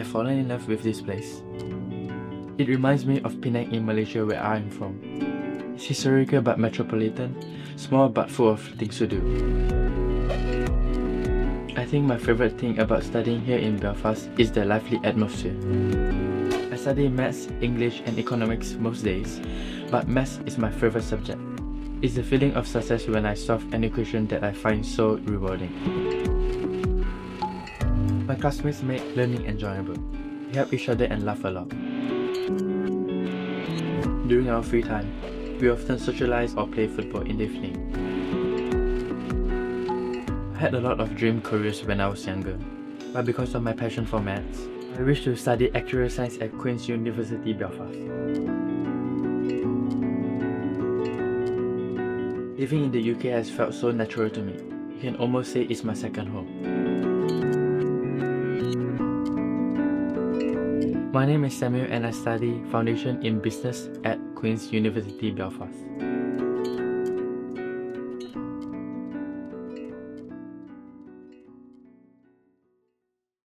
have fallen in love with this place. It reminds me of Penang in Malaysia where I am from. It's historical but metropolitan, small but full of things to do. I think my favorite thing about studying here in Belfast is the lively atmosphere. I study maths, English and economics most days, but maths is my favorite subject. It's the feeling of success when I solve an equation that I find so rewarding. My classmates make learning enjoyable. We help each other and laugh a lot. During our free time, we often socialize or play football in the evening. I had a lot of dream careers when I was younger, but because of my passion for maths, I wish to study actuarial science at Queen's University, Belfast. Living in the UK has felt so natural to me. You can almost say it's my second home. My name is Samuel and I study Foundation in Business at Queen's University, Belfast.